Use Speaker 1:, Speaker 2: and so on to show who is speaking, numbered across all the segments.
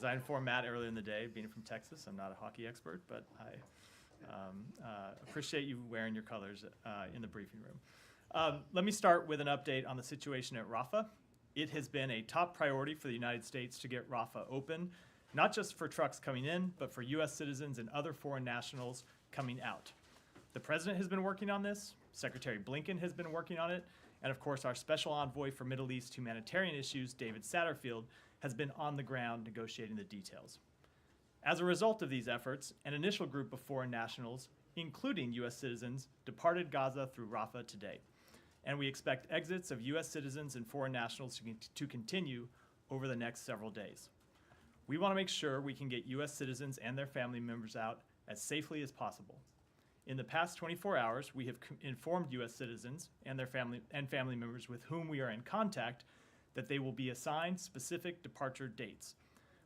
Speaker 1: I informed Matt earlier in the day, being from Texas, I'm not a hockey expert, but I appreciate you wearing your colors in the briefing room. Let me start with an update on the situation at Rafa. It has been a top priority for the United States to get Rafa open, not just for trucks coming in, but for U.S. citizens and other foreign nationals coming out. The President has been working on this, Secretary Blinken has been working on it, and of course our Special Envoy for Middle East Humanitarian Issues, David Satterfield, has been on the ground negotiating the details. As a result of these efforts, an initial group of foreign nationals, including U.S. citizens, departed Gaza through Rafa today. And we expect exits of U.S. citizens and foreign nationals to continue over the next several days. We want to make sure we can get U.S. citizens and their family members out as safely as possible. In the past 24 hours, we have informed U.S. citizens and their family members with whom we are in contact that they will be assigned specific departure dates.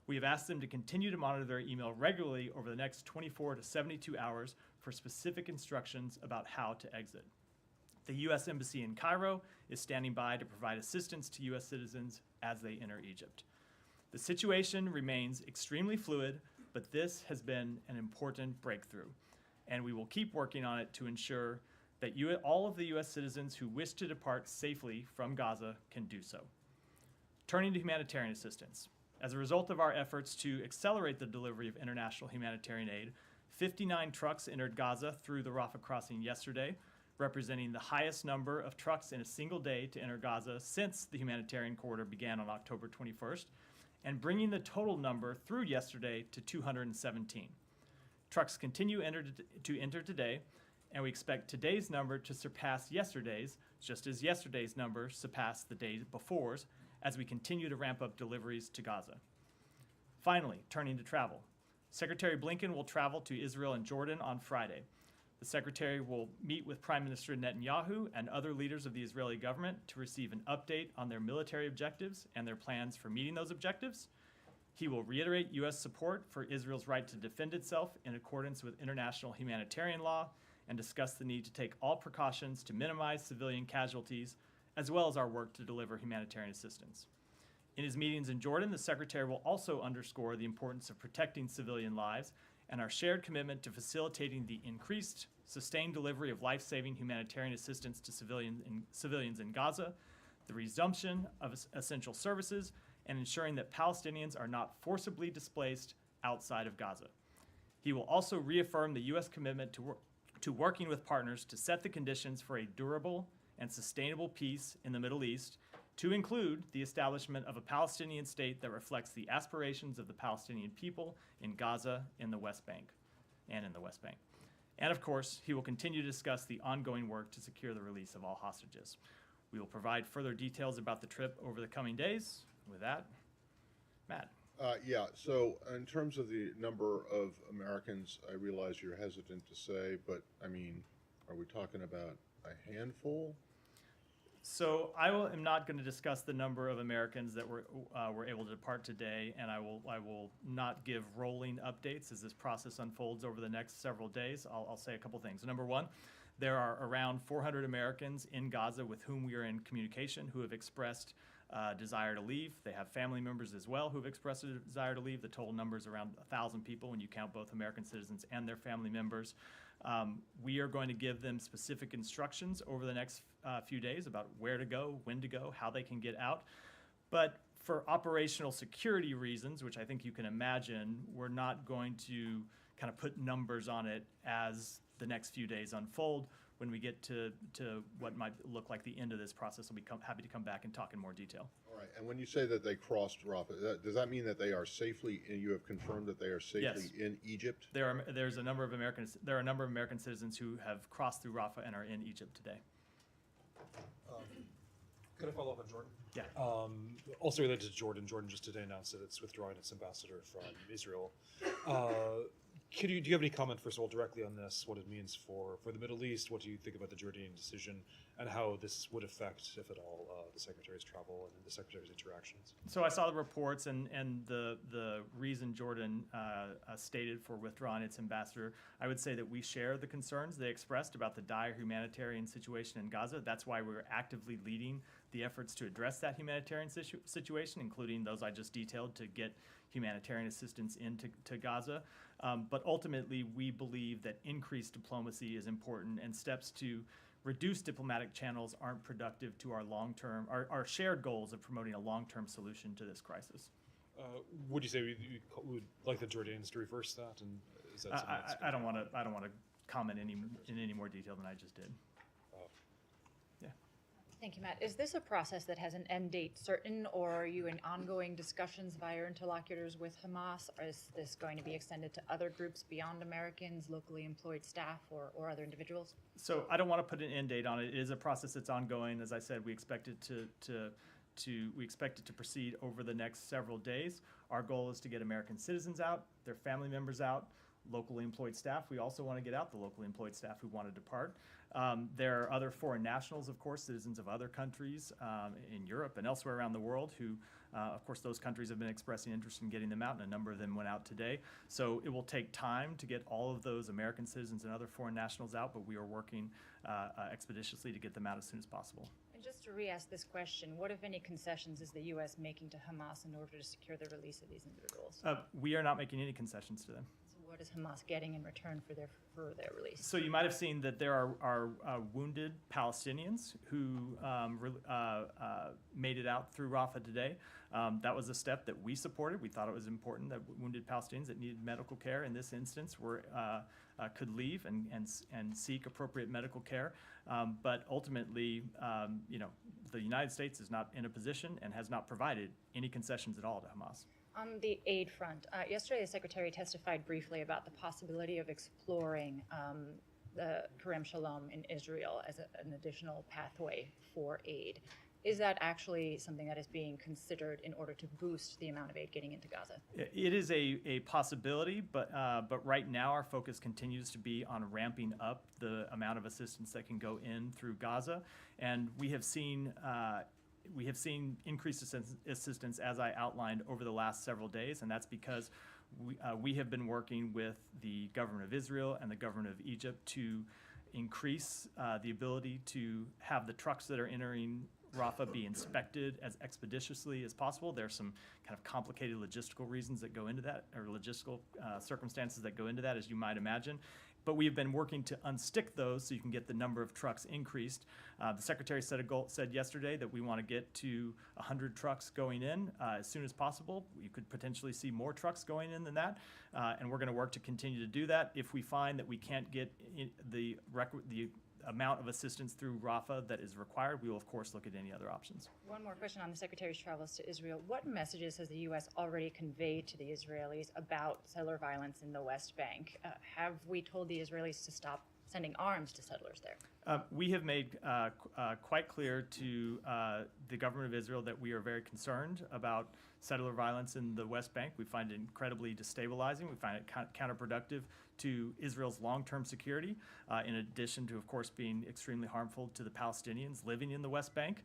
Speaker 1: We have asked them to continue to monitor their email regularly over the next 24 to 72 hours for specific instructions about how to exit. The U.S. Embassy in Cairo is standing by to provide assistance to U.S. citizens as they enter Egypt. The situation remains extremely fluid, but this has been an important breakthrough, and we will keep working on it to ensure that all of the U.S. citizens who wish to depart safely from Gaza can do so. Turning to humanitarian assistance. As a result of our efforts to accelerate the delivery of international humanitarian aid, 59 trucks entered Gaza through the Rafah crossing yesterday, representing the highest number of trucks in a single day to enter Gaza since the humanitarian corridor began on October 21st, and bringing the total number through yesterday to 217. Trucks continue to enter today, and we expect today's number to surpass yesterday's, just as yesterday's number surpassed the day before's, as we continue to ramp up deliveries to Gaza. Finally, turning to travel. Secretary Blinken will travel to Israel and Jordan on Friday. The Secretary will meet with Prime Minister Netanyahu and other leaders of the Israeli government to receive an update on their military objectives and their plans for meeting those objectives. He will reiterate U.S. support for Israel's right to defend itself in accordance with international humanitarian law and discuss the need to take all precautions to minimize civilian casualties, as well as our work to deliver humanitarian assistance. In his meetings in Jordan, the Secretary will also underscore the importance of protecting civilian lives and our shared commitment to facilitating the increased, sustained delivery of life-saving humanitarian assistance to civilians in Gaza, the resumption of essential services, and ensuring that Palestinians are not forcibly displaced outside of Gaza. He will also reaffirm the U.S. commitment to working with partners to set the conditions for a durable and sustainable peace in the Middle East, to include the establishment of a Palestinian state that reflects the aspirations of the Palestinian people in Gaza, in the West Bank. And of course, he will continue to discuss the ongoing work to secure the release of all hostages. We will provide further details about the trip over the coming days. With that, Matt.
Speaker 2: Yeah, so in terms of the number of Americans, I realize you're hesitant to say, but I mean, are we talking about a handful?
Speaker 1: So I am not going to discuss the number of Americans that were able to depart today, and I will not give rolling updates as this process unfolds over the next several days. I'll say a couple things. Number one, there are around 400 Americans in Gaza with whom we are in communication who have expressed desire to leave. They have family members as well who have expressed a desire to leave. The total number is around 1,000 people when you count both American citizens and their family members. We are going to give them specific instructions over the next few days about where to go, when to go, how they can get out. But for operational security reasons, which I think you can imagine, we're not going to kind of put numbers on it as the next few days unfold. When we get to what might look like the end of this process, we'll be happy to come back and talk in more detail.
Speaker 2: All right, and when you say that they crossed Rafah, does that mean that they are safely, and you have confirmed that they are safely in Egypt?
Speaker 1: There are a number of American citizens who have crossed through Rafah and are in Egypt today.
Speaker 3: Could I follow up on Jordan?
Speaker 1: Yeah.
Speaker 3: Also related to Jordan, Jordan just today announced that it's withdrawing its ambassador from Israel. Do you have any comment, first of all, directly on this, what it means for the Middle East? What do you think about the Jordanian decision and how this would affect, if at all, the Secretary's travel and the Secretary's interactions?
Speaker 1: So I saw the reports and the reason Jordan stated for withdrawing its ambassador. I would say that we share the concerns they expressed about the dire humanitarian situation in Gaza. That's why we're actively leading the efforts to address that humanitarian situation, including those I just detailed, to get humanitarian assistance into Gaza. But ultimately, we believe that increased diplomacy is important, and steps to reduce diplomatic channels aren't productive to our long-term, our shared goals of promoting a long-term solution to this crisis.
Speaker 3: Would you say we would like the Jordanians to reverse that? And is that something that's
Speaker 1: I don't want to comment in any more detail than I just did.
Speaker 4: Thank you, Matt. Is this a process that has an end date certain, or are you in ongoing discussions via your interlocutors with Hamas? Or is this going to be extended to other groups beyond Americans, locally employed staff, or other individuals?
Speaker 1: So I don't want to put an end date on it. It is a process that's ongoing. As I said, we expect it to proceed over the next several days. Our goal is to get American citizens out, their family members out, locally employed staff. We also want to get out the locally employed staff who want to depart. There are other foreign nationals, of course, citizens of other countries in Europe and elsewhere around the world who, of course, those countries have been expressing interest in getting them out, and a number of them went out today. So it will take time to get all of those American citizens and other foreign nationals out, but we are working expeditiously to get them out as soon as possible.
Speaker 4: And just to re-ask this question, what, if any, concessions is the U.S. making to Hamas in order to secure the release of these individuals?
Speaker 1: We are not making any concessions to them.
Speaker 4: So what is Hamas getting in return for their release?
Speaker 1: So you might have seen that there are wounded Palestinians who made it out through Rafa today. That was a step that we supported. We thought it was important that wounded Palestinians that needed medical care in this instance could leave and seek appropriate medical care. But ultimately, the United States is not in a position and has not provided any concessions at all to Hamas.
Speaker 4: On the aid front, yesterday the Secretary testified briefly about the possibility of exploring the Kerem Shalom in Israel as an additional pathway for aid. Is that actually something that is being considered in order to boost the amount of aid getting into Gaza?
Speaker 1: It is a possibility, but right now our focus continues to be on ramping up the amount of assistance that can go in through Gaza, and we have seen increased assistance, as I outlined, over the last several days, and that's because we have been working with the government of Israel and the government of Egypt to increase the ability to have the trucks that are entering Rafa be inspected as expeditiously as possible. There's some kind of complicated logistical reasons that go into that, or logistical circumstances that go into that, as you might imagine. But we have been working to unstick those so you can get the number of trucks increased. The Secretary said yesterday that we want to get to 100 trucks going in as soon as possible. You could potentially see more trucks going in than that, and we're going to work to continue to do that. If we find that we can't get the amount of assistance through Rafa that is required, we will of course look at any other options.
Speaker 4: One more question on the Secretary's travels to Israel. What messages has the U.S. already conveyed to the Israelis about settler violence in the West Bank? Have we told the Israelis to stop sending arms to settlers there?
Speaker 1: We have made quite clear to the government of Israel that we are very concerned about settler violence in the West Bank. We find it incredibly destabilizing. We find it counterproductive to Israel's long-term security, in addition to, of course, being extremely harmful to the Palestinians living in the West Bank.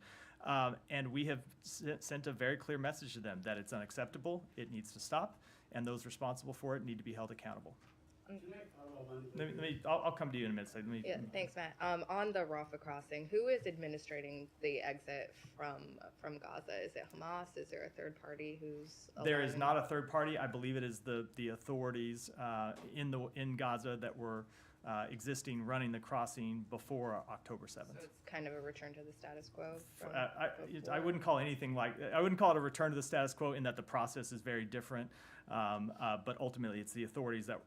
Speaker 1: And we have sent a very clear message to them that it's unacceptable, it needs to stop, and those responsible for it need to be held accountable. I'll come to you in a minute.
Speaker 5: Yeah, thanks, Matt. On the Rafa crossing, who is administrating the exit from Gaza? Is it Hamas? Is there a third party who's?
Speaker 1: There is not a third party. I believe it is the authorities in Gaza that were existing running the crossing before October 7th.
Speaker 5: So it's kind of a return to the status quo.
Speaker 1: I wouldn't call anything I wouldn't call it a return to the status quo in that the process is very different. But ultimately, it's the authorities that,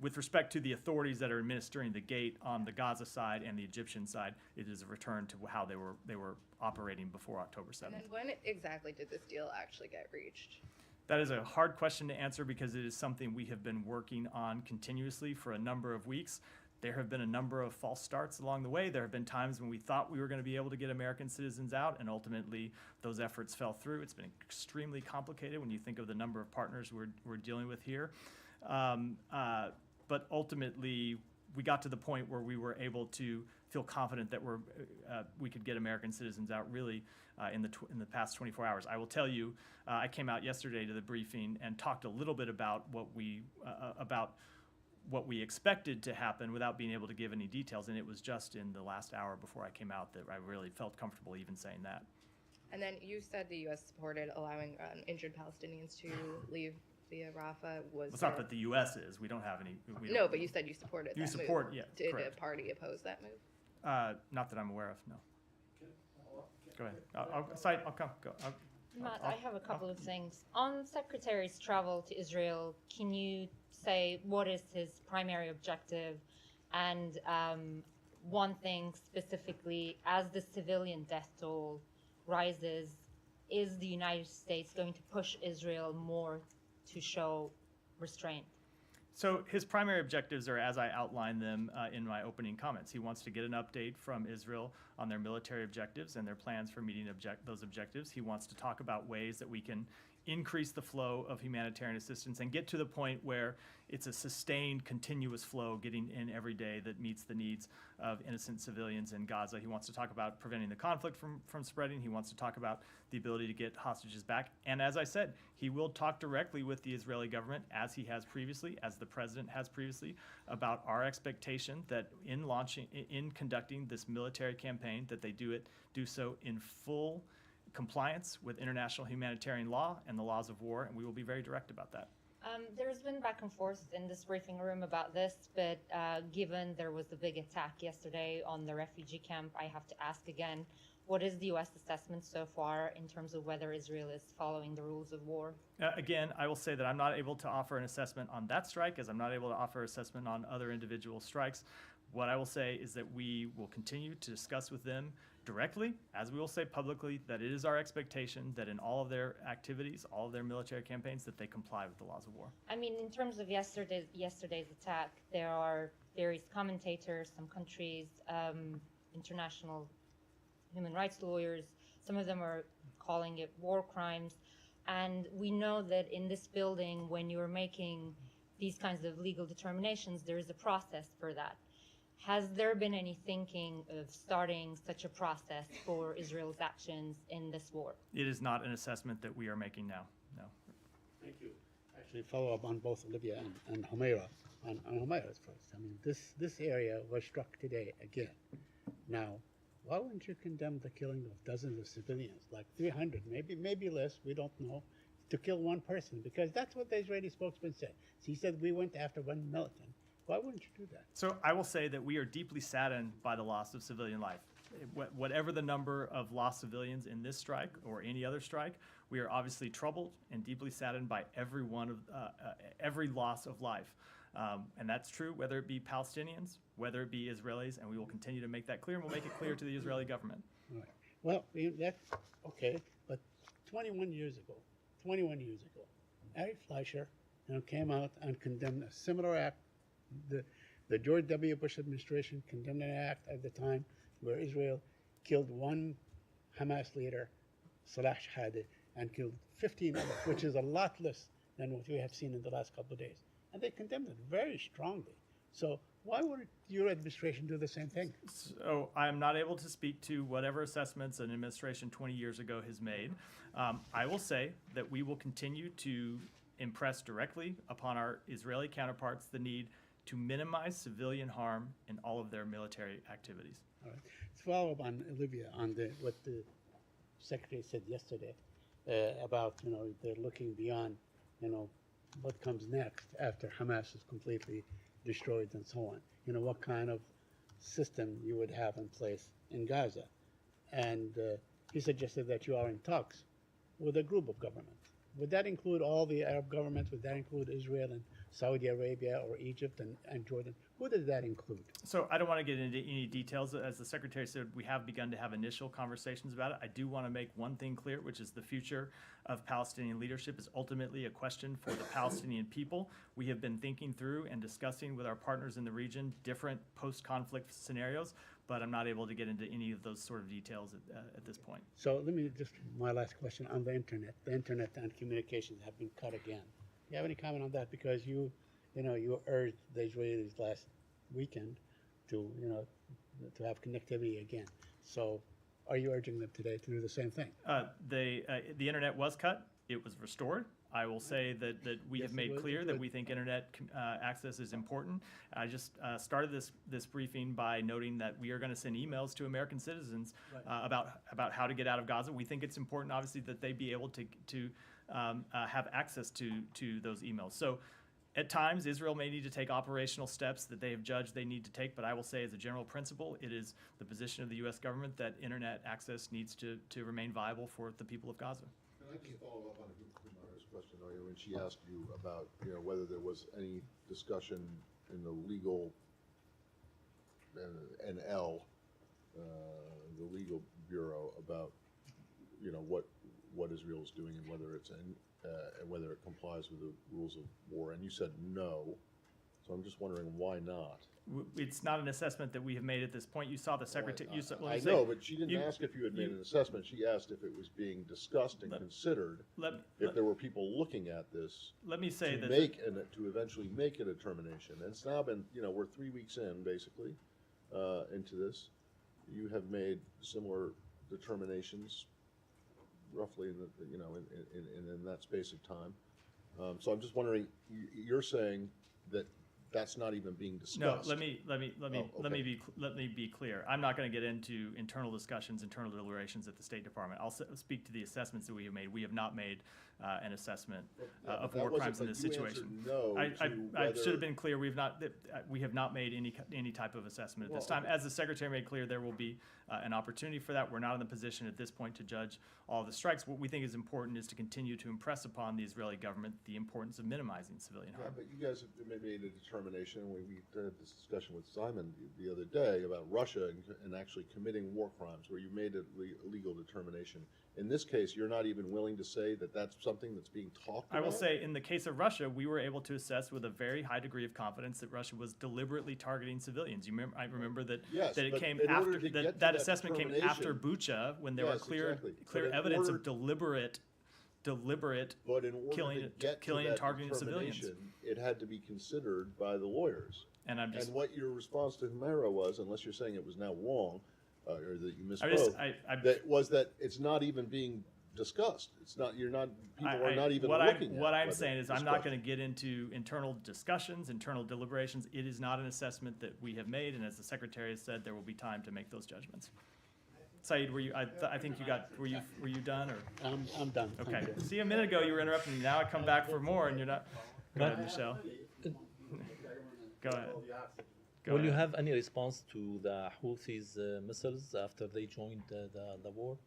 Speaker 1: with respect to the authorities that are administering the gate on the Gaza side and the Egyptian side, it is a return to how they were operating before October 7th.
Speaker 5: And then when exactly did this deal actually get reached?
Speaker 1: That is a hard question to answer because it is something we have been working on continuously for a number of weeks. There have been a number of false starts along the way. There have been times when we thought we were going to be able to get American citizens out, and ultimately those efforts fell through. It's been extremely complicated when you think of the number of partners we're dealing with here. But ultimately, we got to the point where we were able to feel confident that we could get American citizens out really in the past 24 hours. I will tell you, I came out yesterday to the briefing and talked a little bit about what we expected to happen without being able to give any details, and it was just in the last hour before I came out that I really felt comfortable even saying that.
Speaker 5: And then you said the U.S. supported allowing injured Palestinians to leave via Rafah.
Speaker 1: It's not that the U.S. is. We don't have any.
Speaker 5: No, but you said you supported that
Speaker 1: support,
Speaker 5: move.
Speaker 1: yeah,
Speaker 5: Did
Speaker 1: correct.
Speaker 5: the party oppose that move?
Speaker 1: Not that I'm aware of, no. Go ahead. I'll come. Go.
Speaker 6: Matt, I have a couple of things. On Secretary's travel to Israel, can you say what is his primary objective? And one thing specifically, as the civilian death toll rises, is the United States going to push Israel more to show restraint?
Speaker 1: So his primary objectives are, as I outlined them in my opening comments. He wants to get an update from Israel on their military objectives and their plans for meeting those objectives. He wants to talk about ways that we can increase the flow of humanitarian assistance and get to the point where it's a sustained, continuous flow getting in every day that meets the needs of innocent civilians in Gaza. He wants to talk about preventing the conflict from spreading. He wants to talk about the ability to get hostages back. And as I said, he will talk directly with the Israeli government, as he has previously, as the president has previously, about our expectation that in conducting this military campaign, that they do so in full compliance with international humanitarian law and the laws of war, and we will be very direct about that.
Speaker 6: There's been back and forth in this briefing room about this, but given there was the big attack yesterday on the refugee camp, I have to ask again, what is the U.S. assessment so far in terms of whether Israel is following the rules of war?
Speaker 1: Again, I will say that I'm not able to offer an assessment on that strike, as I'm not able to offer assessment on other individual strikes. What I will say is that we will continue to discuss with them directly, as we will say publicly, that it is our expectation that in all of their activities, all of their military campaigns, that they comply with the laws of war.
Speaker 6: I mean, in terms of yesterday's attack, there are various commentators, some countries, international human rights lawyers, some of them are calling it war crimes. And we know that in this building, when you're making these kinds of legal determinations, there is a process for that. Has there been any thinking of starting such a process for Israel's actions in this war?
Speaker 1: It is not an assessment that we are making now, no.
Speaker 7: Thank you. Actually, follow up on both Olivia and Humaira. On Humaira's first. I mean, this area was struck today again. Now, why wouldn't you condemn the killing of dozens of civilians, like 300, maybe less, we don't know, to kill one person? Because that's what the Israeli spokesman said. He said we went after one militant. Why wouldn't you do that?
Speaker 1: So I will say that we are deeply saddened by the loss of civilian life. Whatever the number of lost civilians in this strike or any other strike, we are obviously troubled and deeply saddened by every loss of life. And that's true whether it be Palestinians, whether it be Israelis, and we will continue to make that clear, and we'll make it clear to the Israeli government.
Speaker 7: Right. Well, that's okay, but 21 years ago, Ari Fleischer came out and condemned a similar act. The George W. Bush administration condemned an act at the time where Israel killed one Hamas leader, Salah Shahadi, and killed 15 others, which is a lot less than what we have seen in the last couple of days. And they condemned it very strongly. So why wouldn't your administration do the same thing?
Speaker 1: So I am not able to speak to whatever assessments an administration 20 years ago has made. I will say that we will continue to impress directly upon our Israeli counterparts the need to minimize civilian harm in all of their military activities.
Speaker 7: All right. Let's follow up on Olivia on what the secretary said yesterday about they're looking beyond what comes next after Hamas is completely destroyed and so on. What kind of system you would have in place in Gaza, and he suggested that you are in talks with a group of governments. Would that include all the Arab governments? Would that include Israel and Saudi Arabia or Egypt and Jordan? Who does that include?
Speaker 1: So I don't want to get into any details. As the secretary said, we have begun to have initial conversations about it. I do want to make one thing clear, which is the future of Palestinian leadership is ultimately a question for the Palestinian people. We have been thinking through and discussing with our partners in the region different post-conflict scenarios, but I'm not able to get into any of those sort of details at this point.
Speaker 7: So let me my last question on the internet. The internet and communications have been cut again. Do you have any comment on that? Because you urged the Israelis last weekend to, to have connectivity again. So are you urging them today to do the same thing?
Speaker 1: The internet was cut. It was restored. I will say that we
Speaker 7: Yes,
Speaker 1: have
Speaker 7: it
Speaker 1: made
Speaker 7: was.
Speaker 1: clear that
Speaker 7: Good.
Speaker 1: we think internet access is important. I just started this briefing by noting that we are going to send emails to American citizens about how to get out of Gaza. We think it's important, obviously, that they be able to have access to those emails. So at times, Israel may need to take operational steps that they have judged they need to take, but I will say as a general principle, it is the position of the U.S. government that internet access needs to remain viable for the people of Gaza.
Speaker 2: Can I just follow up on Humara's question, when she asked you about, whether there was any discussion in the legal NL, the legal bureau about, what Israel is doing and whether it's and whether it complies with the rules of war, and you said no. So I'm just wondering why not.
Speaker 1: It's not an assessment that we have made at this point. You saw the secretary.
Speaker 2: I know, but she didn't ask if you had made an assessment. She asked if it was being discussed and considered. If there were people looking at this,
Speaker 1: let me say that
Speaker 2: to eventually make a determination. And it's now been, we're 3 weeks in basically into this. You have made similar determinations, roughly in the, in that space of time. So I'm just wondering, you're saying that that's not even being discussed.
Speaker 1: No, let me be clear. I'm not going to get into internal discussions, internal deliberations at the State Department. I'll speak to the assessments that we have made. We have not made an assessment of war crimes in this situation. I should have been clear. We have not made any type of assessment at this time. As the Secretary made clear, there will be an opportunity for that. We're not in the position at this point to judge all the strikes. What we think is important is to continue to impress upon the Israeli government the importance of minimizing civilian harm.
Speaker 2: But you guys have made a determination. We had this discussion with Simon the other day about Russia and actually committing war crimes, where you made a legal determination. In this case, you're not even willing to say that that's something that's being talked about?
Speaker 1: I will say, in the case of Russia, we were able to assess with a very high degree of confidence that Russia was deliberately targeting civilians. I remember that it came after that assessment came after Bucha, when there were clear evidence of deliberate
Speaker 2: but in order
Speaker 1: killing
Speaker 2: to get
Speaker 1: killing
Speaker 2: to
Speaker 1: and
Speaker 2: that
Speaker 1: targeting civilians.
Speaker 2: determination, it had to be considered by the lawyers.
Speaker 1: And I'm just
Speaker 2: And what your response to Humera was, unless you're saying it was now wrong, or that you misspoke, that was that it's not even being discussed. It's not. You're not. People are not even looking at.
Speaker 1: What I'm saying is, I'm not going to get into internal discussions, internal deliberations. It is not an assessment that we have made, and as the Secretary has said, there will be time to make those judgments. Saeed, were you? I think you got. Were you done or?
Speaker 7: I'm done.
Speaker 1: Okay.
Speaker 7: Thank you.
Speaker 1: See, a minute ago you were interrupting me. Now I come back for more, and you're not. Go ahead, Michelle. Go ahead.
Speaker 8: Will you have any response to the Houthis missiles after they joined the war?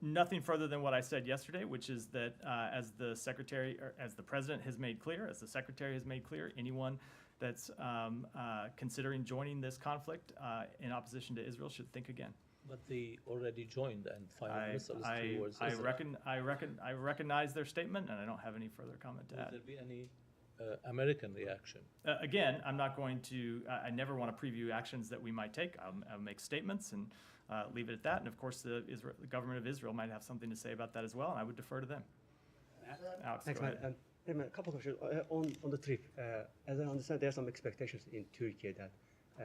Speaker 1: Nothing further than what I said yesterday, which is that as the Secretary, or as the President has made clear, as the Secretary has made clear, anyone that's considering joining this conflict in opposition to Israel should think again.
Speaker 8: But they already joined and fired missiles towards
Speaker 1: I
Speaker 8: Israel.
Speaker 1: I recognize their statement, and I don't have any further comment to
Speaker 8: Will
Speaker 1: add.
Speaker 8: there be any American reaction?
Speaker 1: Again, I'm not going to. I never want to preview actions that we might take. I'll make statements and leave it at that. And of course, the government of Israel might have something to say about that as well, and I would defer to them. Alex,
Speaker 9: Thanks,
Speaker 1: go ahead.
Speaker 9: Matt. A couple of questions on the trip. As I understand, there are some expectations in Turkey that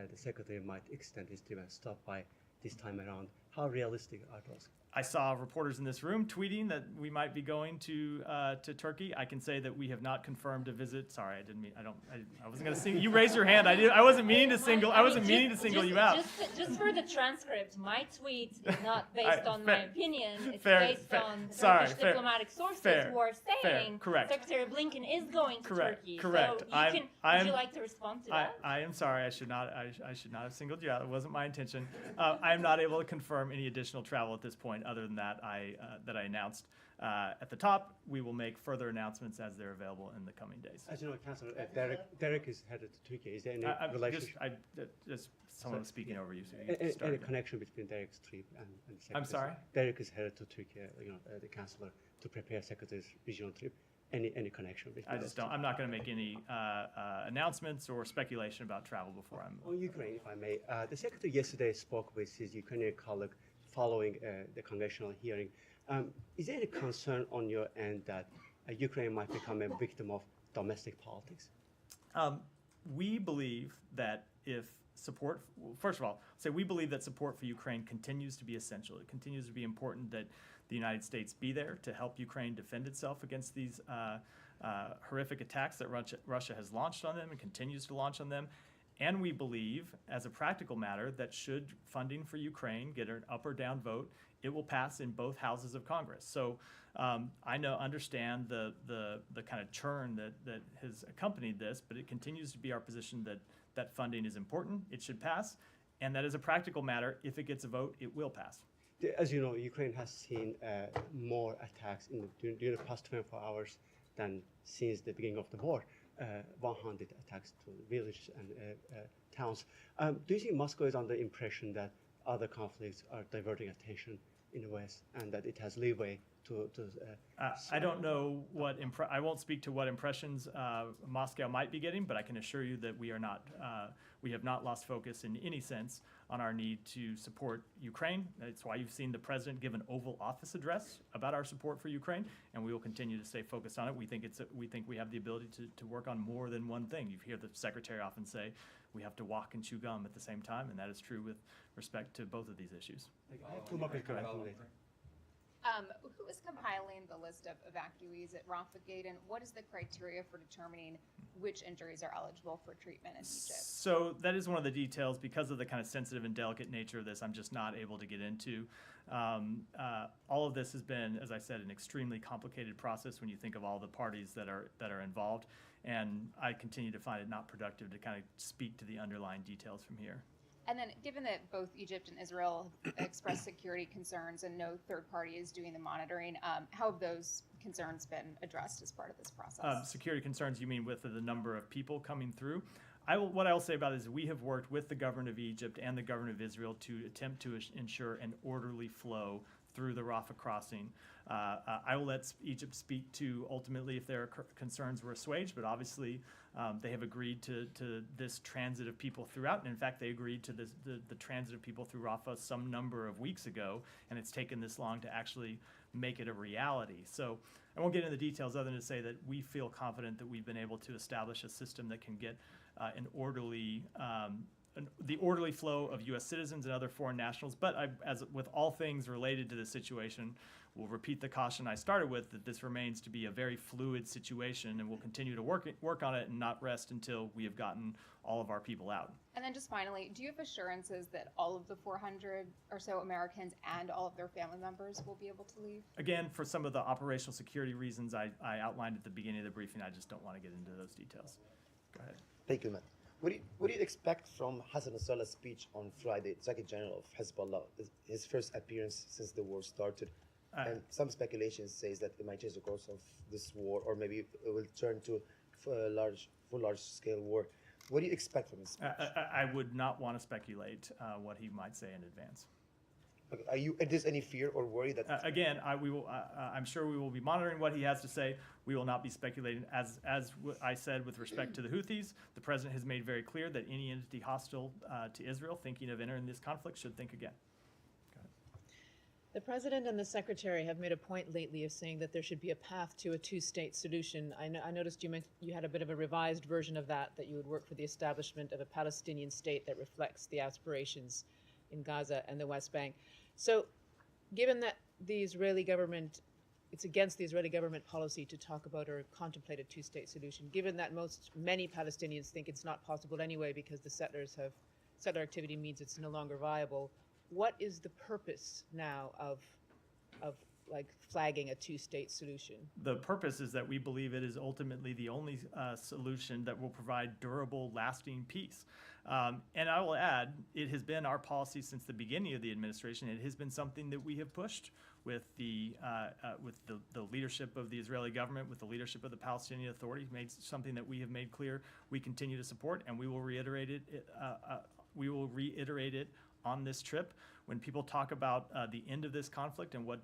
Speaker 9: the Secretary might extend his trip and stop by this time around. How realistic are those?
Speaker 1: I saw reporters in this room tweeting that we might be going to Turkey. I can say that we have not confirmed a visit. Sorry, I didn't mean. I wasn't going to single. You raised your hand. I wasn't meaning to single. I wasn't meaning to single you out.
Speaker 6: Just for the transcript, my tweet is not based on my opinion. It's
Speaker 1: fair,
Speaker 6: based on
Speaker 1: sorry,
Speaker 6: Turkish
Speaker 1: fair,
Speaker 6: diplomatic sources
Speaker 1: fair,
Speaker 6: who are saying
Speaker 1: correct.
Speaker 6: Secretary Blinken is going to Turkey.
Speaker 1: Correct.
Speaker 6: So would you like to respond to that?
Speaker 1: I am sorry. I should not have singled you out. It wasn't my intention. I am not able to confirm any additional travel at this point. Other than that, that I announced at the top. We will make further announcements as they're available in the coming days.
Speaker 9: As you know, Councillor, Derek is headed to Turkey. Is there any relationship?
Speaker 1: Just someone was speaking over you. So you
Speaker 9: Any
Speaker 1: started.
Speaker 9: connection between Derek's trip and the Secretary?
Speaker 1: I'm sorry?
Speaker 9: Derek is headed to Turkey, the Councillor, to prepare Secretary's regional trip. Any connection between
Speaker 1: I just don't. I'm not going to make any announcements or speculation about travel before I'm.
Speaker 9: On Ukraine, if I may, the Secretary yesterday spoke with his Ukrainian colleague following the congressional hearing. Is there any concern on your end that Ukraine might become a victim of domestic politics?
Speaker 1: We believe that if support, well, first of all, say we believe that support for Ukraine continues to be essential. It continues to be important that the United States be there to help Ukraine defend itself against these horrific attacks that Russia has launched on them and continues to launch on them. And we believe, as a practical matter, that should funding for Ukraine get an up or down vote, it will pass in both houses of Congress. So I understand the kind of churn that has accompanied this, but it continues to be our position that funding is important, it should pass, and that as a practical matter, if it gets a vote, it will pass.
Speaker 9: As you know, Ukraine has seen more attacks during the past 24 hours than since the beginning of the war. 100 attacks to villages and towns. Do you think Moscow is under the impression that other conflicts are diverting attention in the West and that it has leeway to
Speaker 1: I don't know what I won't speak to what impressions Moscow might be getting, but I can assure you that we have not lost focus in any sense on our need to support Ukraine. That's why you've seen the president give an Oval Office address about our support for Ukraine, and we will continue to stay focused on it. We think we have the ability to work on more than one thing. You hear the secretary often say we have to walk and chew gum at the same time, and that is true with respect to both of these issues.
Speaker 10: Who is compiling the list of evacuees at Rafa Gate, and what is the criteria for determining which injuries are eligible for treatment in Egypt?
Speaker 1: So that is one of the details. Because of the kind of sensitive and delicate nature of this, I'm just not able to get into. All of this has been, as I said, an extremely complicated process when you think of all the parties that are involved, and I continue to find it not productive to kind of speak to the underlying details from here.
Speaker 10: And then, given that both Egypt and Israel have expressed security concerns and no third party is doing the monitoring, how have those concerns been addressed as part of this process?
Speaker 1: Security concerns, you mean with the number of people coming through? What I will say about it is we have worked with the government of Egypt and the government of Israel to attempt to ensure an orderly flow through the Rafa crossing. I will let Egypt speak to ultimately if their concerns were assuaged, but obviously they have agreed to this transit of people throughout. And in fact, they agreed to the transit of people through Rafa some number of weeks ago, and it's taken this long to actually make it a reality. So I won't get into the details other than to say that we feel confident that we've been able to establish a system that can get the orderly flow of U.S. citizens and other foreign nationals. But as with all things related to this situation, we'll repeat the caution I started with, that this remains to be a very fluid situation, and we'll continue to work on it and not rest until we have gotten all of our people out.
Speaker 10: And then just finally, do you have assurances that all of the 400 or so Americans and all of their family members will be able to leave?
Speaker 1: Again, for some of the operational security reasons I outlined at the beginning of the briefing, I just don't want to get into those details. Go ahead.
Speaker 11: Thank you, Matt. What do you expect from Hassan Nasrallah's speech on Friday, Secretary General of Hezbollah, his first appearance since the war started? And some speculation says that it might change the course of this war, or maybe it will turn to a large-scale war. What do you expect from his speech?
Speaker 1: I would not want to speculate what he might say in advance.
Speaker 11: Okay. Is there any fear or worry that?
Speaker 1: Again, I'm sure we will be monitoring what he has to say. We will not be speculating. As I said with respect to the Houthis, the president has made very clear that any entity hostile to Israel thinking of entering this conflict should think again.
Speaker 12: The president and the secretary have made a point lately of saying that there should be a path to a two-state solution. I noticed you had a bit of a revised version of that you would work for the establishment of a Palestinian state that reflects the aspirations in Gaza and the West Bank. So given that the Israeli government, it's against the Israeli government policy to talk about or contemplate a two-state solution, given that many Palestinians think it's not possible anyway because the settler activity means it's no longer viable, what is the purpose now of like flagging a two-state solution?
Speaker 1: The purpose is that we believe it is ultimately the only solution that will provide durable, lasting peace. And I will add, it has been our policy since the beginning of the administration. It has been something that we have pushed with the leadership of the Israeli government, with the leadership of the Palestinian Authority, made something that we have made clear we continue to support, and we will reiterate it. We will reiterate it on this trip. When people talk about the end of this conflict and what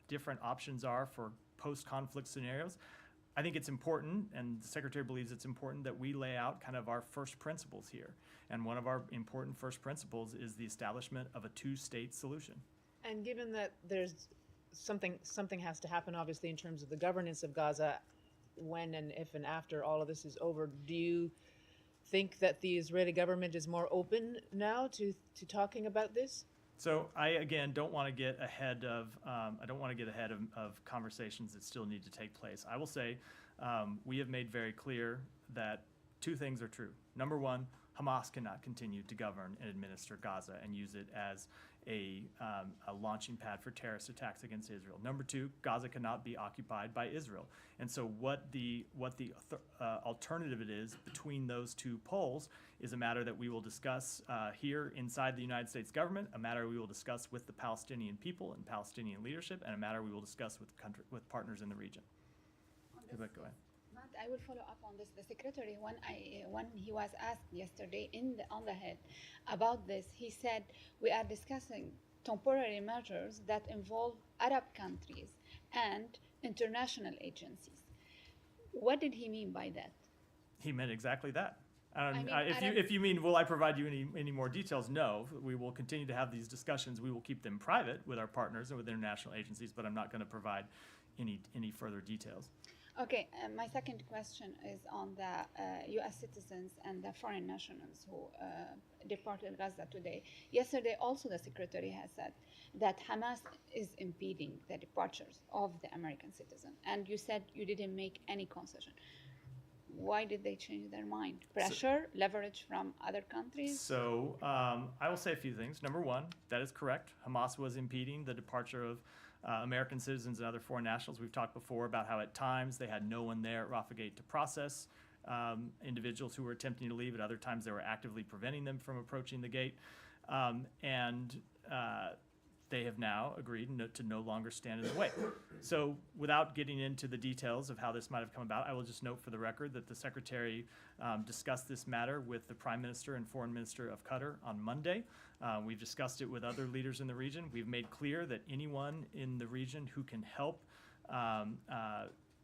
Speaker 1: different options are for post-conflict scenarios, I think it's important, and the Secretary believes it's important, that we lay out kind of our first principles here. And one of our important first principles is the establishment of a two-state solution.
Speaker 12: And given that there's something has to happen, obviously, in terms of the governance of Gaza, when and if and after all of this is over, do you think that the Israeli government is more open now to talking about this?
Speaker 1: So I again don't want to get ahead of of conversations that still need to take place. I will say we have made very clear that two things are true. Number one, Hamas cannot continue to govern and administer Gaza and use it as a launching pad for terrorist attacks against Israel. Number two, Gaza cannot be occupied by Israel. And so what the alternative it is between those two poles is a matter that we will discuss here inside the United States government, a matter we will discuss with the Palestinian people and Palestinian leadership, and a matter we will discuss with partners in the region. Go ahead.
Speaker 13: Matt, I will follow up on this. The secretary, when he was asked yesterday on the Hill about this, he said we are discussing temporary measures that involve Arab countries and international agencies. What did he mean by that?
Speaker 1: He meant exactly that.
Speaker 13: mean,
Speaker 1: If you mean, will I provide you any more details? No, we will continue to have these discussions. We will keep them private with our partners and with international agencies, but I'm not going to provide any further details.
Speaker 13: Okay, my second question is on the U.S. citizens and the foreign nationals who departed Gaza today. Yesterday, also the secretary has said that Hamas is impeding the departures of the American citizen, and you said you didn't make any concession. Why did they change their mind? Pressure, leverage from other countries?
Speaker 1: So I will say a few things. Number one, that is correct. Hamas was impeding the departure of American citizens and other foreign nationals. We've talked before about how at times they had no one there at Rafa Gate to process individuals who were attempting to leave. At other times they were actively preventing them from approaching the gate. They have now agreed to no longer stand in the way. So without getting into the details of how this might have come about, I will just note for the record that the Secretary discussed this matter with the Prime Minister and Foreign Minister of Qatar on Monday. We've discussed it with other leaders in the region. We've made clear that anyone in the region who can help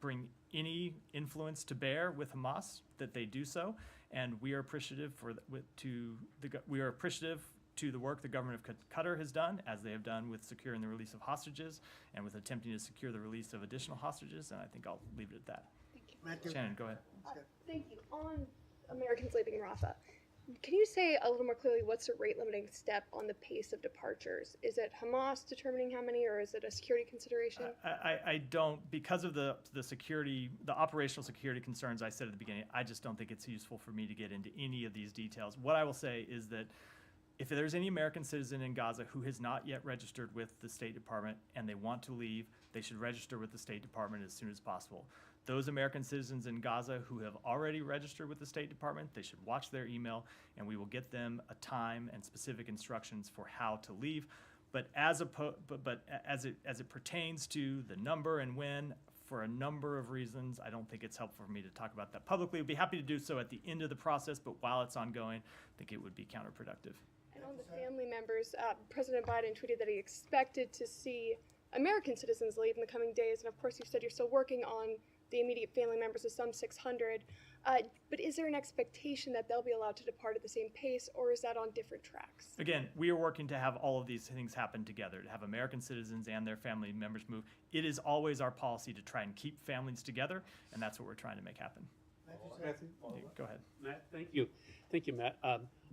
Speaker 1: bring any influence to bear with Hamas, that they do so. And we are appreciative to the work the government of Qatar has done, as they have done with securing the release of hostages and with attempting to secure the release of additional hostages. And I think I'll leave it at that.
Speaker 13: Thank you.
Speaker 1: Shannon, go ahead.
Speaker 14: Thank you. On Americans leaving Rafa, can you say a little more clearly what's the rate limiting step on the pace of departures? Is it Hamas determining how many, or is it a security consideration?
Speaker 1: I don't, because of the security, the operational security concerns I said at the beginning, I just don't think it's useful for me to get into any of these details. What I will say is that if there's any American citizen in Gaza who has not yet registered with the State Department and they want to leave, they should register with the State Department as soon as possible. Those American citizens in Gaza who have already registered with the State Department, they should watch their email, and we will get them a time and specific instructions for how to leave. But as it pertains to the number and when, for a number of reasons, I don't think it's helpful for me to talk about that publicly. I'd be happy to do so at the end of the process, but while it's ongoing, I think it would be counterproductive.
Speaker 14: And on the family members, President Biden tweeted that he expected to see American citizens leave in the coming days, and of course you said you're still working on the immediate family members of some 600. But is there an expectation that they'll be allowed to depart at the same pace, or is that on different tracks?
Speaker 1: Again, we are working to have all of these things happen together, to have American citizens and their family members move. It is always our policy to try and keep families together, and that's what we're trying to make happen.
Speaker 7: Matthew?
Speaker 1: Go ahead.
Speaker 7: Matt, thank you. Thank you, Matt.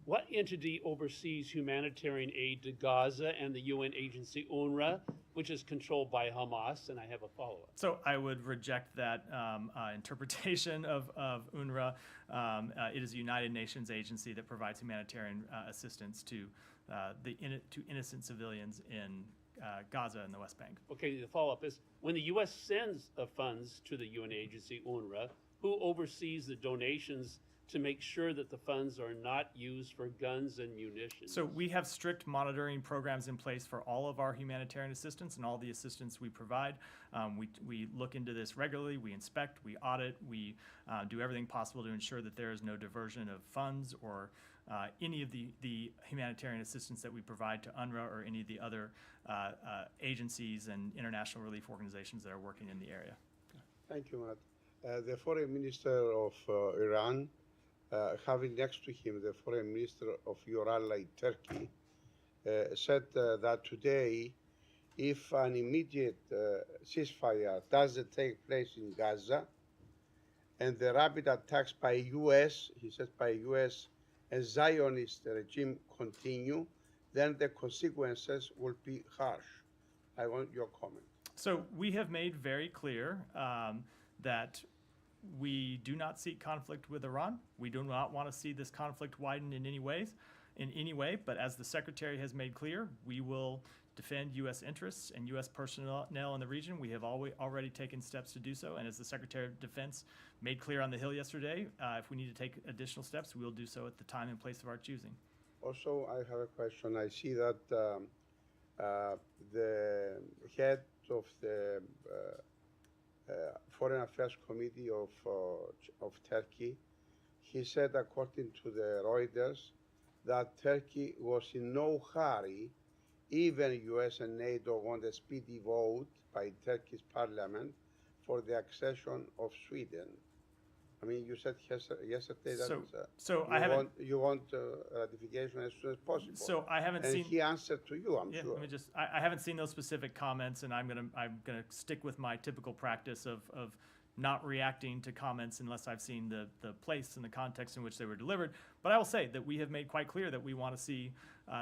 Speaker 7: What entity oversees humanitarian aid to Gaza and the UN agency UNRWA, which is controlled by Hamas? And I have a follow-up.
Speaker 1: So I would reject that interpretation of UNRWA. It is a United Nations agency that provides humanitarian assistance to innocent civilians in Gaza and the West Bank.
Speaker 7: Okay, the follow-up is, when the U.S. sends funds to the UN agency UNRWA, who oversees the donations to make sure that the funds are not used for guns and munitions?
Speaker 1: So we have strict monitoring programs in place for all of our humanitarian assistance and all the assistance we provide. We look into this regularly, we inspect, we audit, we do everything possible to ensure that there is no diversion of funds or any of the humanitarian assistance that we provide to UNRWA or any of the other agencies and international relief organizations that are working in the area.
Speaker 15: Thank you, Matt. The foreign minister of Iran, having next to him the foreign minister of your ally Turkey, said that today, if an immediate ceasefire doesn't take place in Gaza, and the rapid attacks by U.S., he says by U.S. and Zionist regime continue, then the consequences will be harsh. I want your comment.
Speaker 1: So we have made very clear that we do not seek conflict with Iran. We do not want to see this conflict widen in any way. But as the Secretary has made clear, we will defend U.S. interests and U.S. personnel in the region. We have already taken steps to do so. And as the Secretary of Defense made clear on the Hill yesterday, if we need to take additional steps, we will do so at the time and place of our choosing.
Speaker 15: Also, I have a question. I see that the head of the Foreign Affairs Committee of Turkey, he said, according to the Reuters, that Turkey was in no hurry. Even US and NATO want a speedy vote by Turkey's parliament for the accession of Sweden. I mean, you said yesterday that you want ratification as soon as possible.
Speaker 1: So I haven't seen.
Speaker 15: And he answered to you, I'm sure.
Speaker 1: Let me just. I haven't seen those specific comments, and I'm gonna stick with my typical practice of not reacting to comments unless I've seen the place and the context in which they were delivered. But I will say that we have made quite clear that we want to see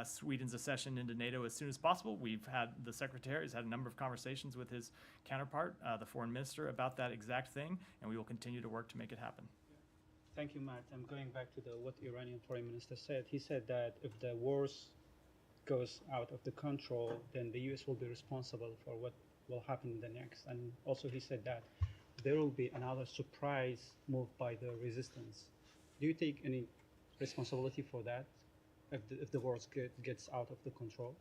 Speaker 1: Sweden's accession into NATO as soon as possible. The Secretary has had a number of conversations with his counterpart, the Foreign Minister, about that exact thing, and we will continue to work to make it happen.
Speaker 16: Thank you, Matt. I'm going back to what the Iranian Foreign Minister said. He said that if the wars goes out of the control, then the U.S. will be responsible for what will happen in the next. And also he said that there will be another surprise move by the resistance. Do you take any responsibility for that if the war gets out of the control?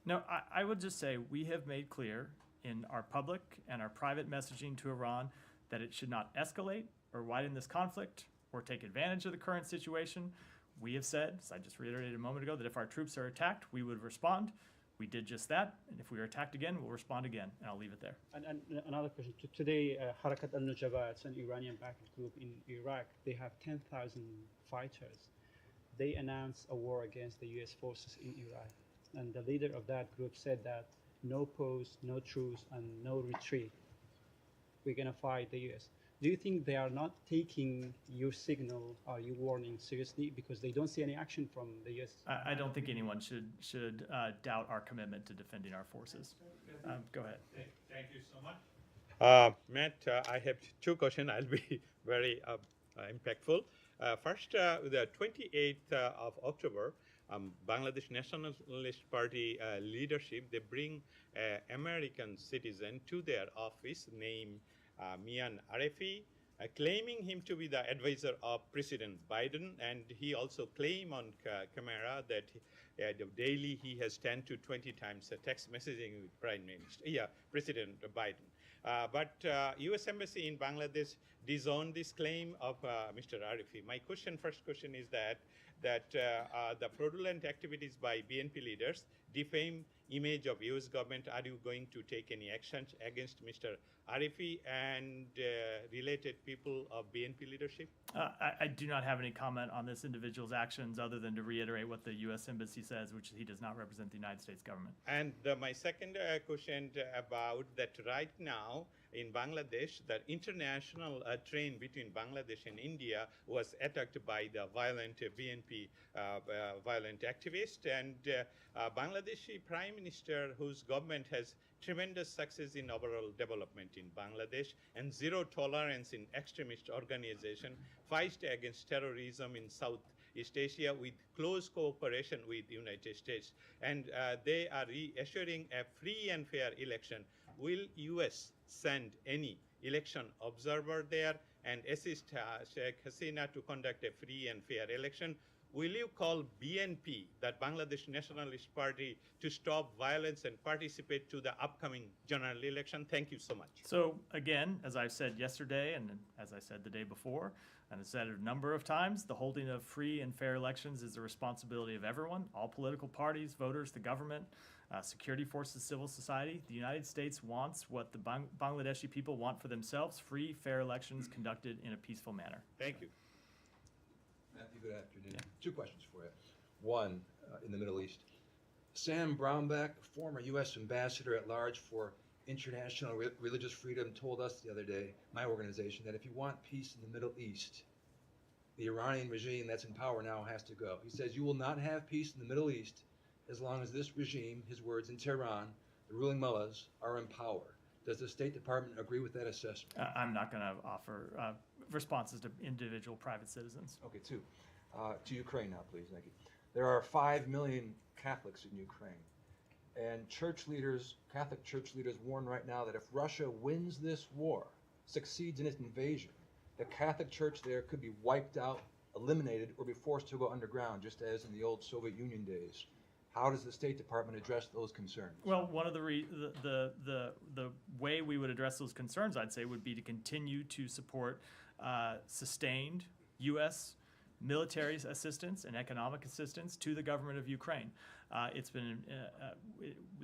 Speaker 1: No, I would just say we have made clear in our public and our private messaging to Iran that it should not escalate or widen this conflict or take advantage of the current situation. We have said, as I just reiterated a moment ago, that if our troops are attacked, we would respond. We did just that, and if we are attacked again, we'll respond again, and I'll leave it there.
Speaker 16: And another question. Today, Harakat al-Nujabat, an Iranian-backed group in Iraq, they have 10,000 fighters. They announced a war against the U.S. forces in Iraq, and the leader of that group said that no pause, no truce, and no retreat. We're going to fight the U.S. Do you think they are not taking your signal or your warning seriously because they don't see any action from the U.S.?
Speaker 1: I don't think anyone should doubt our commitment to defending our forces. Go ahead.
Speaker 17: Thank you so much. Matt, I have two questions. I'll be very impactful. First, the 28th of October, Bangladesh Nationalist Party leadership, they bring American citizen to their office named Mian Arefi, claiming him to be the advisor of President Biden, and he also claimed on camera that daily he has 10 to 20 times text messaging with President Biden. But U.S. Embassy in Bangladesh disowned this claim of Mr. Arefi. My first question is that the fraudulent activities by BNP leaders defame image of U.S. government. Are you going to take any actions against Mr. Arefi and related people of BNP leadership?
Speaker 1: I do not have any comment on this individual's actions other than to reiterate what the U.S. Embassy says, which he does not represent the United States government.
Speaker 17: And my second question about that right now in Bangladesh, the international train between Bangladesh and India was attacked by the violent BNP violent activists, and Bangladeshi Prime Minister, whose government has tremendous success in overall development in Bangladesh and zero tolerance in extremist organization, fight against terrorism in Southeast Asia with close cooperation with the United States. And they are reassuring a free and fair election. Will U.S. send any election observer there and assist Sheikh Hasina to conduct a free and fair election? Will you call BNP, that Bangladesh Nationalist Party, to stop violence and participate to the upcoming general election? Thank you so much.
Speaker 1: So again, as I said yesterday and as I said the day before, and I've said it a number of times, the holding of free and fair elections is the responsibility of everyone, all political parties, voters, the government, security forces, civil society. The United States wants what the Bangladeshi people want for themselves, free, fair elections conducted in a peaceful manner.
Speaker 17: Thank you.
Speaker 18: Matthew, good afternoon. Yeah. Two questions for you. One, in the Middle East, Sam Brownback, former U.S. ambassador at large for International Religious Freedom told us the other day, my organization, that if you want peace in the Middle East, the Iranian regime that's in power now has to go. He says you will not have peace in the Middle East as long as this regime, his words, in Tehran, the ruling mullahs, are in power. Does the State Department agree with that assessment?
Speaker 1: I'm not going to offer responses to individual private citizens.
Speaker 18: Okay, two. To Ukraine now, please. Thank you. There are 5 million Catholics in Ukraine. And church leaders, Catholic church leaders, warn right now that if Russia wins this war, succeeds in its invasion, the Catholic Church there could be wiped out, eliminated, or be forced to go underground, just as in the old Soviet Union days. How does the State Department address those concerns?
Speaker 1: Well, one of the way we would address those concerns, I'd say, would be to continue to support sustained U.S. military assistance and economic assistance to the government of Ukraine. It's been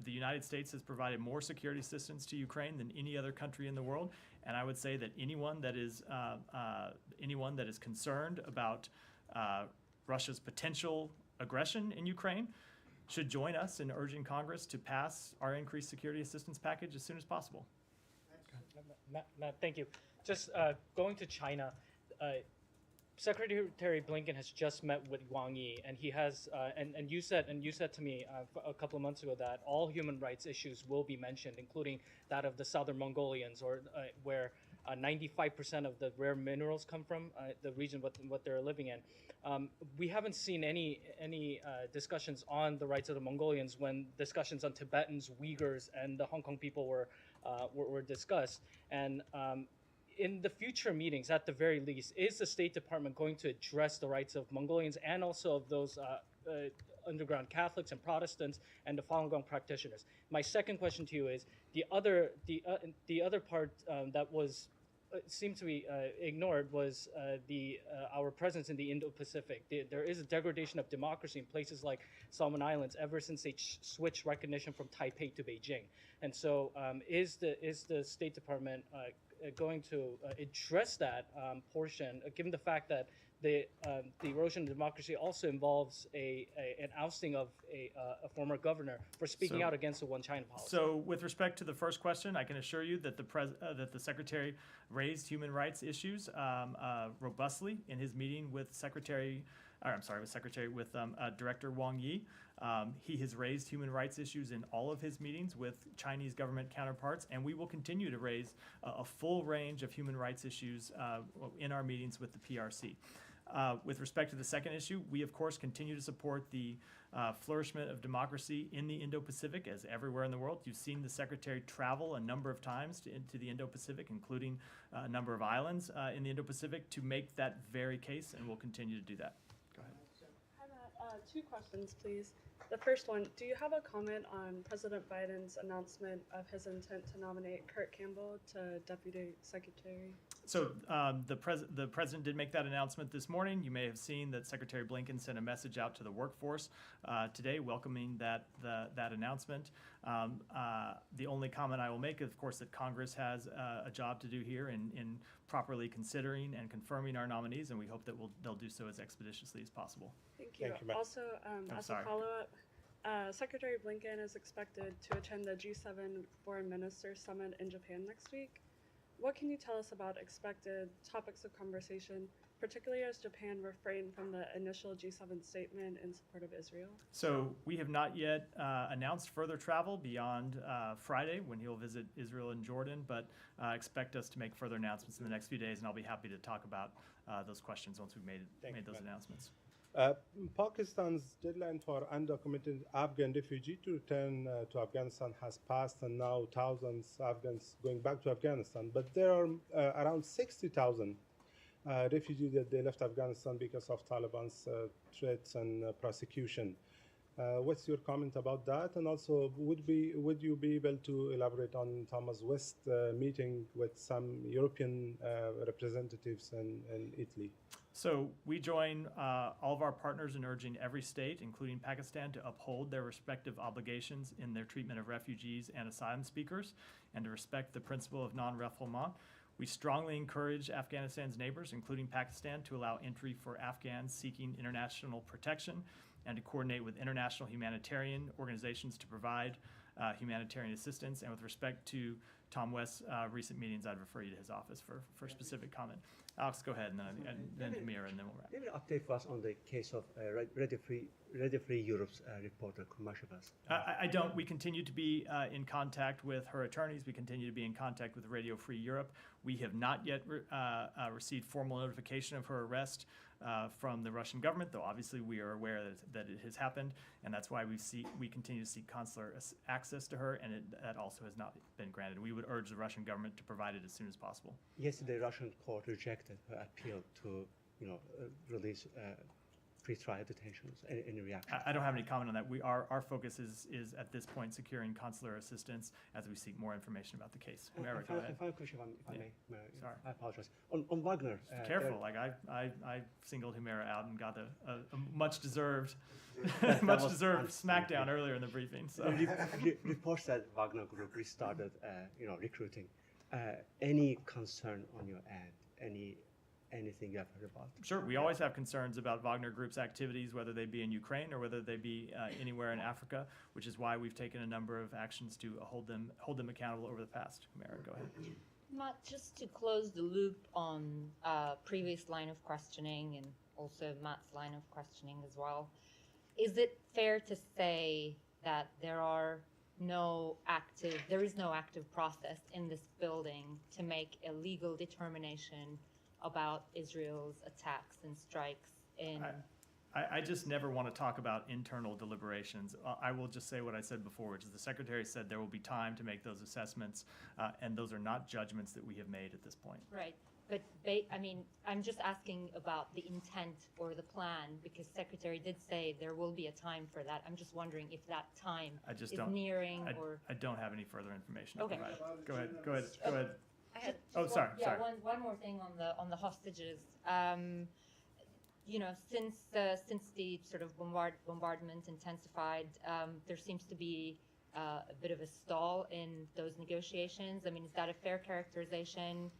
Speaker 1: the United States has provided more security assistance to Ukraine than any other country in the world, and I would say that anyone that is concerned about Russia's potential aggression in Ukraine should join us in urging Congress to pass our increased security assistance package as soon as possible.
Speaker 19: Matt, thank you. Just going to China. Secretary Blinken has just met with Wang Yi, and he has, and you said to me a couple of months ago that all human rights issues will be mentioned, including that of the Southern Mongolians, or where 95% of the rare minerals come from, the region what they're living in. We haven't seen any discussions on the rights of the Mongolians when discussions on Tibetans, Uyghurs, and the Hong Kong people were discussed. And in the future meetings, at the very least, is the State Department going to address the rights of Mongolians and also of those underground Catholics and Protestants and the Falun Gong practitioners? My second question to you is the other part that was seemed to be ignored was our presence in the Indo-Pacific. There is a degradation of democracy in places like Solomon Islands ever since they switched recognition from Taipei to Beijing. And so, is the State Department going to address that portion, given the fact that the erosion of democracy also involves an ousting of a former governor for speaking out against the One China policy? So,
Speaker 1: with respect to the first question, I can assure you that the Secretary raised human rights issues robustly in his meeting with Director Wang Yi. He has raised human rights issues in all of his meetings with Chinese government counterparts, and we will continue to raise a full range of human rights issues in our meetings with the PRC. With respect to the second issue, we of course continue to support the flourishment of democracy in the Indo-Pacific, as everywhere in the world. You've seen the Secretary travel a number of times to the Indo-Pacific, including a number of islands in the Indo-Pacific, to make that very case, and we'll continue to do that. Go ahead.
Speaker 20: Hi, Matt. Two questions, please. The first one, do you have a comment on President Biden's announcement of his intent to nominate Kurt Campbell to Deputy Secretary?
Speaker 1: So the president did make that announcement this morning. You may have seen that Secretary Blinken sent a message out to the workforce today welcoming that announcement. The only comment I will make is, of course, that Congress has a job to do here in properly considering and confirming our nominees, and we hope that they'll do so as expeditiously as possible.
Speaker 20: Thank you. Also, as a follow-up, Secretary Blinken is expected to attend the G7 Foreign Ministers Summit in Japan next week. What can you tell us about expected topics of conversation, particularly as Japan refrained from the initial G7 statement in support of Israel?
Speaker 1: So we have not yet announced further travel beyond Friday, when he'll visit Israel and Jordan, but expect us to make further announcements in the next few days, and I'll be happy to talk about those questions once we've made those announcements.
Speaker 21: Pakistan's deadline for undocumented Afghan refugees to return to Afghanistan has passed, and now thousands of Afghans going back to Afghanistan. But there are around 60,000 refugees that they left Afghanistan because of Taliban's threats and prosecution. What's your comment about that? And also, would you be able to elaborate on Thomas West's meeting with some European representatives in Italy?
Speaker 1: So we join all of our partners in urging every state, including Pakistan, to uphold their respective obligations in their treatment of refugees and asylum seekers, and to respect the principle of non-refoulement. We strongly encourage Afghanistan's neighbors, including Pakistan, to allow entry for Afghans seeking international protection, and to coordinate with international humanitarian organizations to provide humanitarian assistance. And with respect to Tom West's recent meetings, I'd refer you to his office for specific comment. Alex, go ahead, and then Amir, and then we'll wrap.
Speaker 9: Maybe an update for us on the case of Ready Free Europe's reporter, commercial bus.
Speaker 1: I don't. We continue to be in contact with her attorneys. We continue to be in contact with Radio Free Europe. We have not yet received formal notification of her arrest from the Russian government, though obviously we are aware that it has happened, and that's why we continue to seek consular access to her, and that also has not been granted. We would urge the Russian government to provide it as soon as possible.
Speaker 9: Yesterday, the Russian court rejected her appeal to, release pre-trial detentions. Any reaction?
Speaker 1: I don't have any comment on that. Our focus is at this point securing consular assistance as we seek more information about the case. Mara, go ahead.
Speaker 9: Final question, if I may.
Speaker 1: Sorry.
Speaker 9: I apologize. On Wagner.
Speaker 1: Careful. I singled Humera out and got a much deserved smackdown earlier in the briefing. So
Speaker 9: reports that Wagner Group restarted, recruiting. Any concern on your end? Anything you have heard about?
Speaker 1: Sure, we always have concerns about Wagner Group's activities, whether they be in Ukraine or whether they be anywhere in Africa, which is why we've taken a number of actions to hold them accountable over the past. Mara, go ahead.
Speaker 6: Matt, just to close the loop on previous line of questioning and also Matt's line of questioning as well, is it fair to say that there is no active process in this building to make a legal determination about Israel's attacks and strikes in...
Speaker 1: I just never want to talk about internal deliberations. I will just say what I said before, which is the Secretary said there will be time to make those assessments, and those are not judgments that we have made at this point.
Speaker 6: Right, but I'm just asking about the intent or the plan, because Secretary did say there will be a time for that. I'm just wondering if that time is nearing or...
Speaker 1: I don't have any further information to
Speaker 6: Okay.
Speaker 1: provide. Go ahead.
Speaker 6: I had
Speaker 1: sorry.
Speaker 6: One more thing on the hostages. Since the sort of bombardment intensified, there seems to be a bit of a stall in those negotiations. Is that a fair characterization?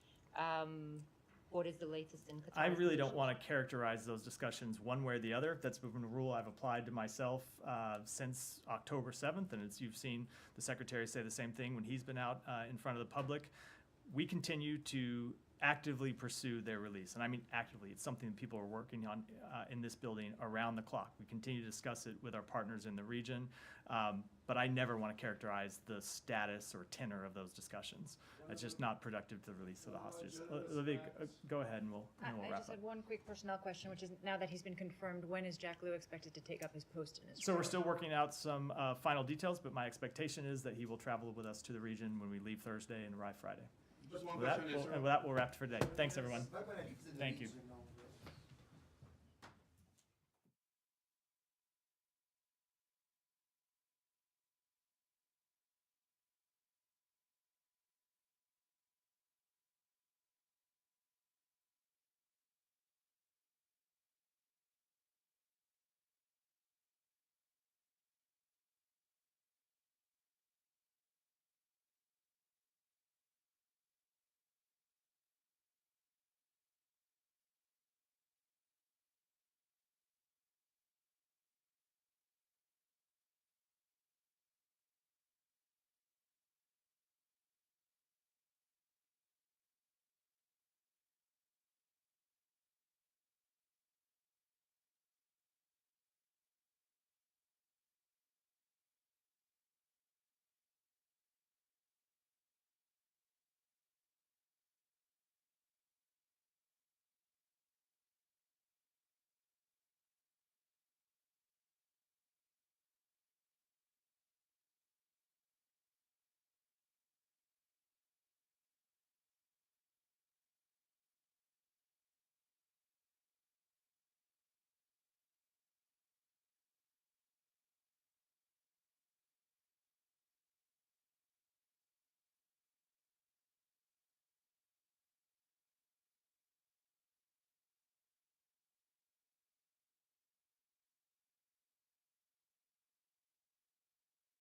Speaker 6: What is the latest in Qatar?
Speaker 1: I really don't want to characterize those discussions one way or the other. That's been a rule I've applied to myself since October 7th, and as you've seen the Secretary say the same thing when he's been out in front of the public. We continue to actively pursue their release. And I mean actively. It's something that people are working on in this building around the clock. We continue to discuss it with our partners in the region. But I never want to characterize the status or tenor of those discussions. It's just not productive to the release of the hostages. Olivia, go ahead and we'll wrap up.
Speaker 4: I just had one quick personnel question, which is now that he's been confirmed, when is Jack Lew expected to take up his post in Israel?
Speaker 1: So we're still working out some final details, but my expectation is that he will travel with us to the region when we leave Thursday and arrive Friday.
Speaker 3: Just one
Speaker 1: With
Speaker 3: question.
Speaker 1: that, we'll wrap for today. Thanks, everyone. Thank you.